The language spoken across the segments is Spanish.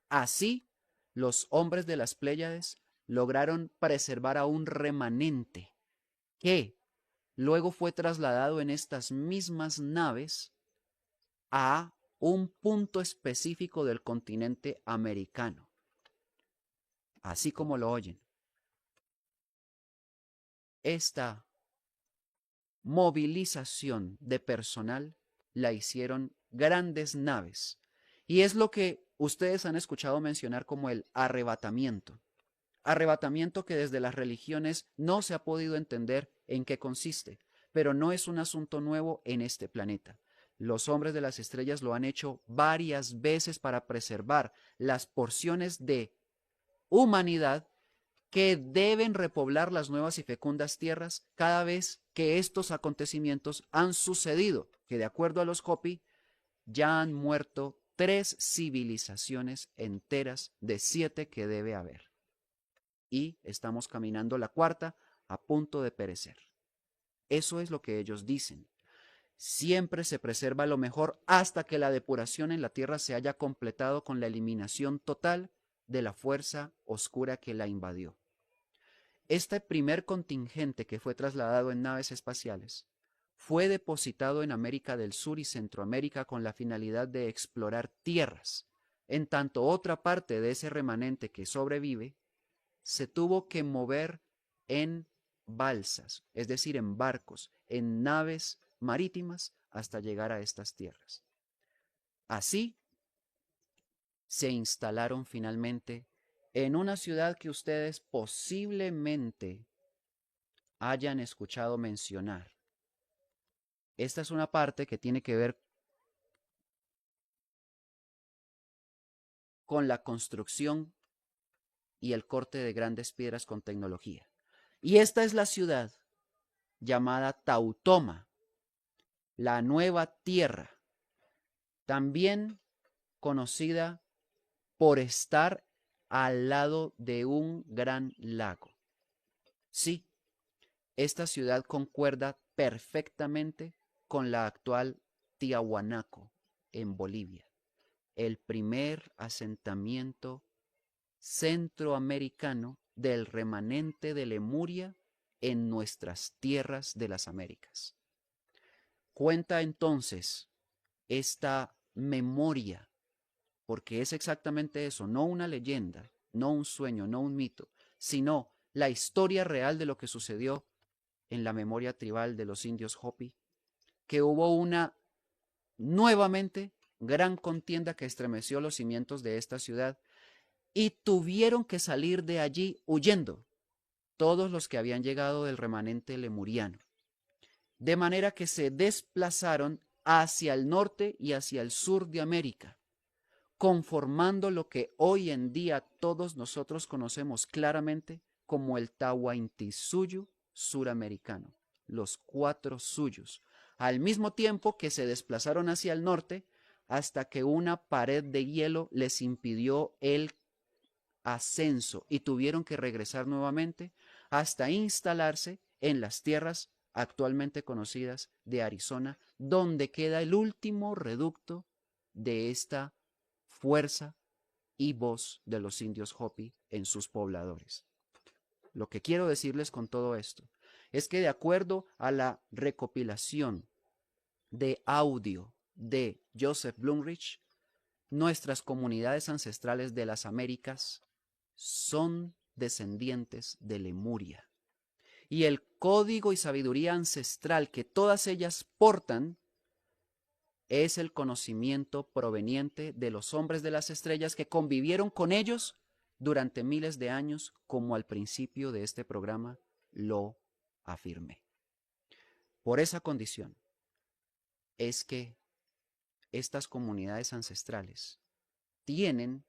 Así, los hombres de las Pléyades lograron preservar a un remanente que luego fue trasladado en estas mismas naves a un punto específico del continente americano, así como lo oyen. Esta movilización de personal la hicieron grandes naves, y es lo que ustedes han escuchado mencionar como el arrebatamiento. Arrebatamiento que desde las religiones no se ha podido entender en qué consiste, pero no es un asunto nuevo en este planeta. Los hombres de las estrellas lo han hecho varias veces para preservar las porciones de humanidad que deben repoblar las nuevas y fecundas tierras cada vez que estos acontecimientos han sucedido, que de acuerdo a los Hopi ya han muerto 3 civilizaciones enteras de 7 que debe haber. Y estamos caminando la cuarta a punto de perecer. Eso es lo que ellos dicen. Siempre se preserva lo mejor hasta que la depuración en la tierra se haya completado con la eliminación total de la fuerza oscura que la invadió. Este primer contingente que fue trasladado en naves espaciales fue depositado en América del Sur y Centroamérica con la finalidad de explorar tierras, en tanto otra parte de ese remanente que sobrevive se tuvo que mover en balsas, es decir, en barcos, en naves marítimas hasta llegar a estas tierras. Así se instalaron finalmente en una ciudad que ustedes posiblemente hayan escuchado mencionar. Esta es una parte que tiene que ver con la construcción y el corte de grandes piedras con tecnología. Y esta es la ciudad llamada Tautoma, la nueva tierra, también conocida por estar al lado de un gran lago. Sí, esta ciudad concuerda perfectamente con la actual Tiahuanaco, en Bolivia, el primer asentamiento centroamericano del remanente de Lemuria en nuestras tierras de las Américas. Cuenta entonces esta memoria, porque es exactamente eso, no una leyenda, no un sueño, no un mito, sino la historia real de lo que sucedió en la memoria tribal de los indios Hopi, que hubo una nuevamente gran contienda que estremeció los cimientos de esta ciudad y tuvieron que salir de allí huyendo todos los que habían llegado del remanente lemuriano, de manera que se desplazaron hacia el norte y hacia el sur de América, conformando lo que hoy en día todos nosotros conocemos claramente como el Tahuantinsuyo suramericano, los 4 suyos, al mismo tiempo que se desplazaron hacia el norte hasta que una pared de hielo les impidió el ascenso y tuvieron que regresar nuevamente hasta instalarse en las tierras actualmente conocidas de Arizona, donde queda el último reducto de esta fuerza y voz de los indios Hopi en sus pobladores. Lo que quiero decirles con todo esto es que de acuerdo a la recopilación de audio de Joseph Blumrich, nuestras comunidades ancestrales de las Américas son descendientes de Lemuria. Y el código y sabiduría ancestral que todas ellas portan es el conocimiento proveniente de los hombres de las estrellas que convivieron con ellos durante miles de años, como al principio de este programa lo afirmé. Por esa condición es que estas comunidades ancestrales tienen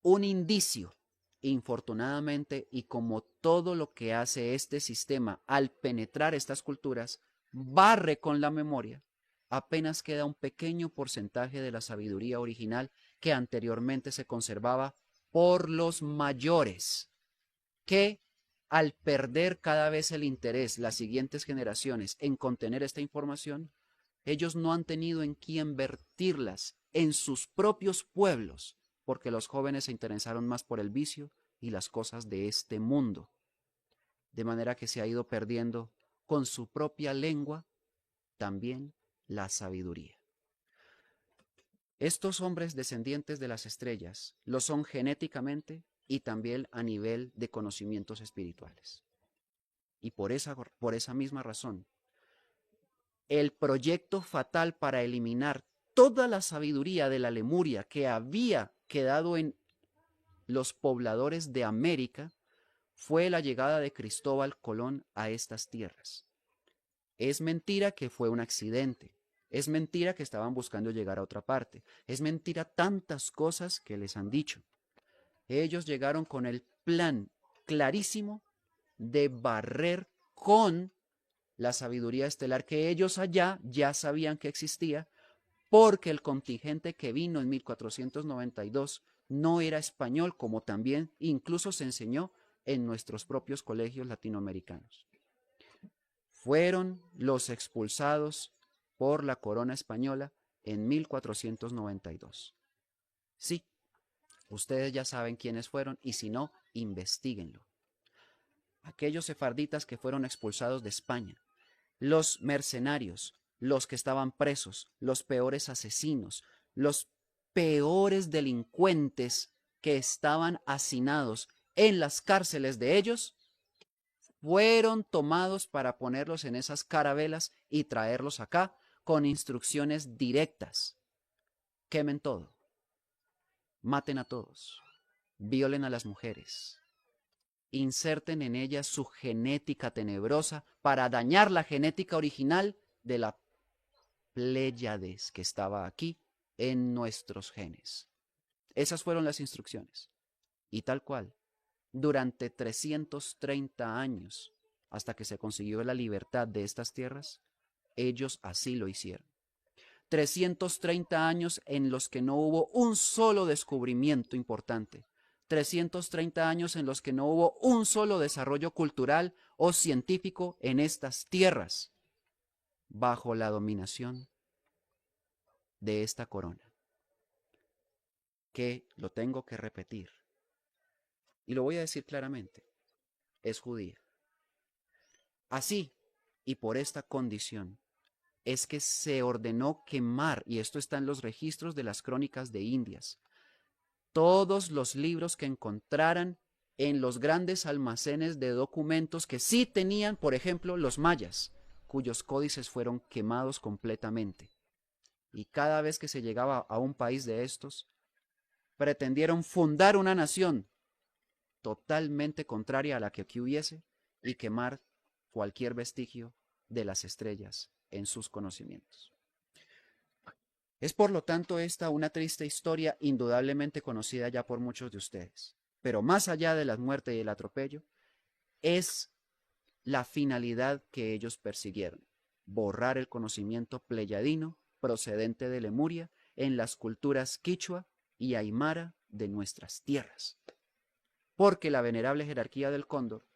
un indicio, infortunadamente, y como todo lo que hace este sistema al penetrar estas culturas, barre con la memoria, apenas queda un pequeño porcentaje de la sabiduría original que anteriormente se conservaba por los mayores, que al perder cada vez el interés las siguientes generaciones en contener esta información, ellos no han tenido en quién vertirlas en sus propios pueblos porque los jóvenes se interesaron más por el vicio y las cosas de este mundo, de manera que se ha ido perdiendo con su propia lengua también la sabiduría. Estos hombres descendientes de las estrellas lo son genéticamente y también a nivel de conocimientos espirituales. Y por esa misma razón, el proyecto fatal para eliminar toda la sabiduría de la Lemuria que había quedado en los pobladores de América fue la llegada de Cristóbal Colón a estas tierras. Es mentira que fue un accidente. Es mentira que estaban buscando llegar a otra parte. Es mentira tantas cosas que les han dicho. Ellos llegaron con el plan clarísimo de barrer con la sabiduría estelar que ellos allá ya sabían que existía, porque el contingente que vino en 1492 no era español, como también incluso se enseñó en nuestros propios colegios latinoamericanos. Fueron los expulsados por la corona española en 1492. Sí, ustedes ya saben quiénes fueron y si no, investíguenlo. Aquellos sefarditas que fueron expulsados de España, los mercenarios, los que estaban presos, los peores asesinos, los peores delincuentes que estaban hacinados en las cárceles de ellos, fueron tomados para ponerlos en esas carabelas y traerlos acá con instrucciones directas. Quemen todo, maten a todos, violen a las mujeres, inserten en ellas su genética tenebrosa para dañar la genética original de la Pléyades que estaba aquí en nuestros genes. Esas fueron las instrucciones. Y tal cual, durante 330 años, hasta que se consiguió la libertad de estas tierras, ellos así lo hicieron. 330 años en los que no hubo un solo descubrimiento importante. 330 años en los que no hubo un solo desarrollo cultural o científico en estas tierras, bajo la dominación de esta corona, que, lo tengo que repetir, y lo voy a decir claramente, es judía. Así, y por esta condición, es que se ordenó quemar, y esto está en los registros de las crónicas de Indias, todos los libros que encontraran en los grandes almacenes de documentos que sí tenían, por ejemplo, los mayas, cuyos códices fueron quemados completamente. Y cada vez que se llegaba a un país de estos, pretendieron fundar una nación totalmente contraria a la que aquí hubiese y quemar cualquier vestigio de las estrellas en sus conocimientos. Es por lo tanto esta una triste historia indudablemente conocida ya por muchos de ustedes. Pero más allá de la muerte y el atropello, es la finalidad que ellos persiguieron: borrar el conocimiento pleyadino procedente de Lemuria en las culturas quichua y aymara de nuestras tierras. Porque la venerable jerarquía del cóndor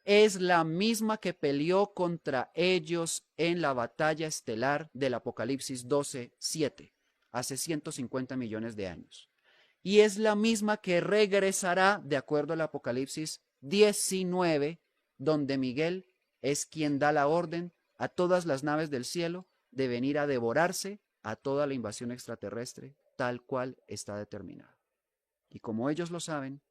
es la misma que peleó contra ellos en la batalla estelar del Apocalipsis 12:7, hace 150 millones de años. Y es la misma que regresará, de acuerdo al Apocalipsis 19, donde Miguel es quien da la orden a todas las naves del cielo de venir a devorarse a toda la invasión extraterrestre, tal cual está determinada. Y como ellos lo saben,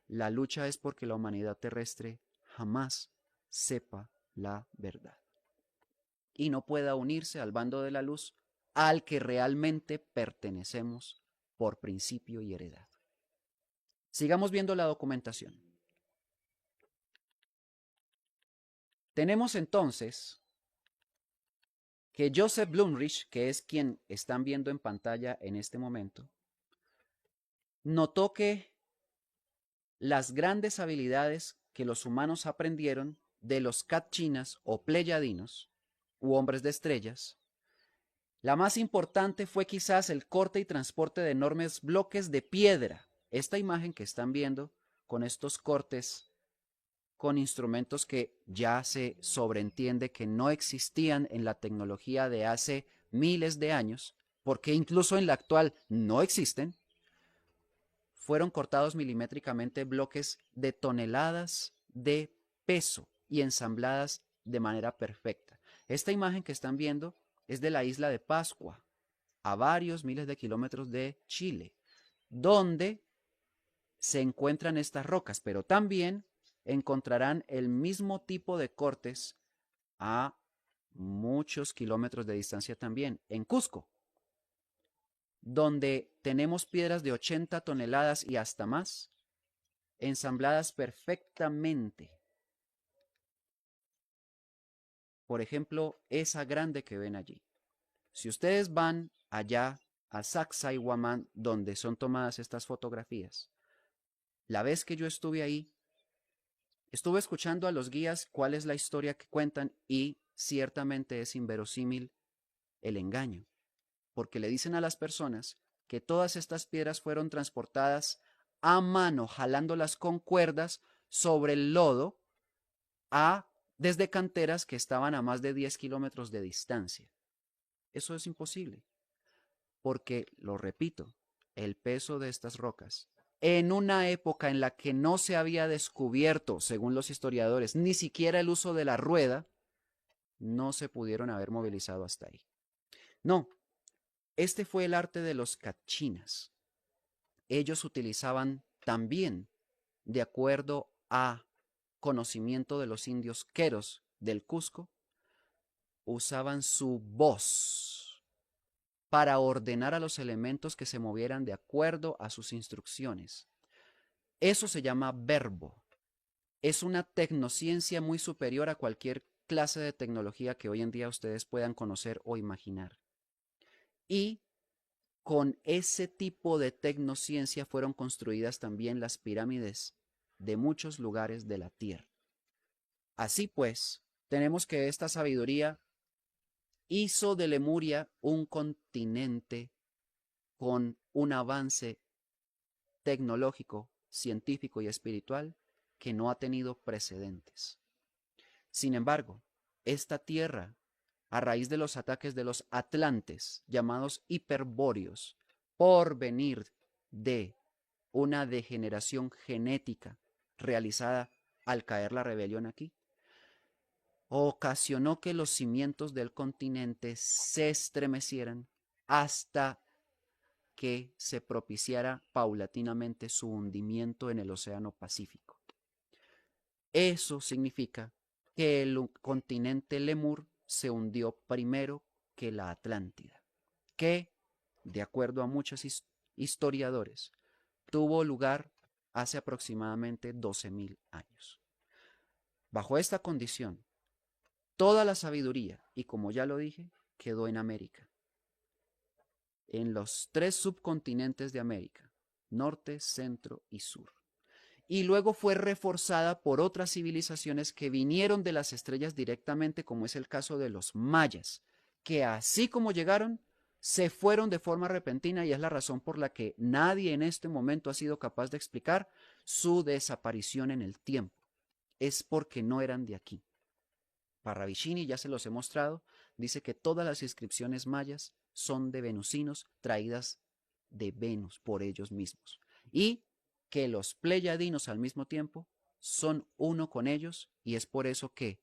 la lucha es porque la humanidad terrestre jamás sepa la verdad y no pueda unirse al bando de la luz al que realmente pertenecemos por principio y heredad. Sigamos viendo la documentación. Tenemos entonces que Joseph Blumrich, que es quien están viendo en pantalla en este momento, notó que las grandes habilidades que los humanos aprendieron de los Katchinas o pleyadinos, u hombres de estrellas, la más importante fue quizás el corte y transporte de enormes bloques de piedra. Esta imagen que están viendo con estos cortes con instrumentos que ya se sobreentiende que no existían en la tecnología de hace miles de años, porque incluso en la actual no existen, fueron cortados milimétricamente bloques de toneladas de peso y ensambladas de manera perfecta. Esta imagen que están viendo es de la isla de Pascua, a varios miles de kilómetros de Chile, donde se encuentran estas rocas, pero también encontrarán el mismo tipo de cortes a muchos kilómetros de distancia también, en Cusco, donde tenemos piedras de 80 toneladas y hasta más, ensambladas perfectamente. Por ejemplo, esa grande que ven allí. Si ustedes van allá a Sacsayhuamán, donde son tomadas estas fotografías, la vez que yo estuve ahí, estuve escuchando a los guías cuál es la historia que cuentan y ciertamente es inverosímil el engaño, porque le dicen a las personas que todas estas piedras fueron transportadas a mano, jalándolas con cuerdas sobre el lodo desde canteras que estaban a más de 10 kilómetros de distancia. Eso es imposible, porque, lo repito, el peso de estas rocas, en una época en la que no se había descubierto, según los historiadores, ni siquiera el uso de la rueda, no se pudieron haber movilizado hasta ahí. No, este fue el arte de los cachinas. Ellos utilizaban también, de acuerdo a conocimiento de los indios queros del Cusco, usaban su voz para ordenar a los elementos que se movieran de acuerdo a sus instrucciones. Eso se llama verbo. Es una tecnociencia muy superior a cualquier clase de tecnología que hoy en día ustedes puedan conocer o imaginar. Y con ese tipo de tecnociencia fueron construidas también las pirámides de muchos lugares de la Tierra. Así pues, tenemos que esta sabiduría hizo de Lemuria un continente con un avance tecnológico, científico y espiritual que no ha tenido precedentes. Sin embargo, esta tierra, a raíz de los ataques de los atlantes, llamados hiperbóreos, por venir de una degeneración genética realizada al caer la rebelión aquí, ocasionó que los cimientos del continente se estremecieran hasta que se propiciara paulatinamente su hundimiento en el Océano Pacífico. Eso significa que el continente Lemur se hundió primero que la Atlántida, que, de acuerdo a muchos historiadores, tuvo lugar hace aproximadamente 12.000 años. Bajo esta condición, toda la sabiduría, y como ya lo dije, quedó en América, en los 3 subcontinentes de América, norte, centro y sur. Y luego fue reforzada por otras civilizaciones que vinieron de las estrellas directamente, como es el caso de los mayas, que así como llegaron, se fueron de forma repentina y es la razón por la que nadie en este momento ha sido capaz de explicar su desaparición en el tiempo. Es porque no eran de aquí. Parravicini, ya se los he mostrado, dice que todas las inscripciones mayas son de venusinos traídas de Venus por ellos mismos. Y que los pleyadinos al mismo tiempo son uno con ellos y es por eso que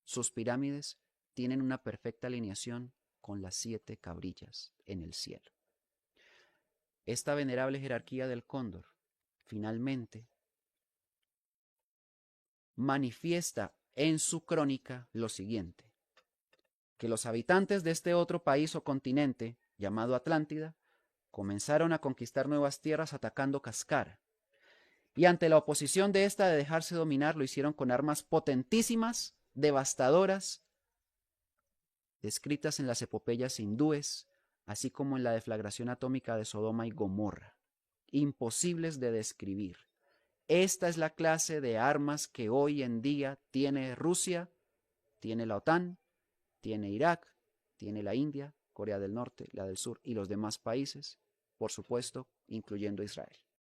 sus pirámides tienen una perfecta alineación con las 7 cabrillas en el cielo. Esta venerable jerarquía del cóndor finalmente manifiesta en su crónica lo siguiente: que los habitantes de este otro país o continente, llamado Atlántida, comenzaron a conquistar nuevas tierras atacando Cascara, y ante la oposición de esta de dejarse dominar, lo hicieron con armas potentísimas, devastadoras, descritas en las epopeyas hindúes, así como en la deflagración atómica de Sodoma y Gomorra, imposibles de describir. Esta es la clase de armas que hoy en día tiene Rusia, tiene la OTAN, tiene Irak, tiene la India, Corea del Norte, la del Sur y los demás países, por supuesto, incluyendo Israel.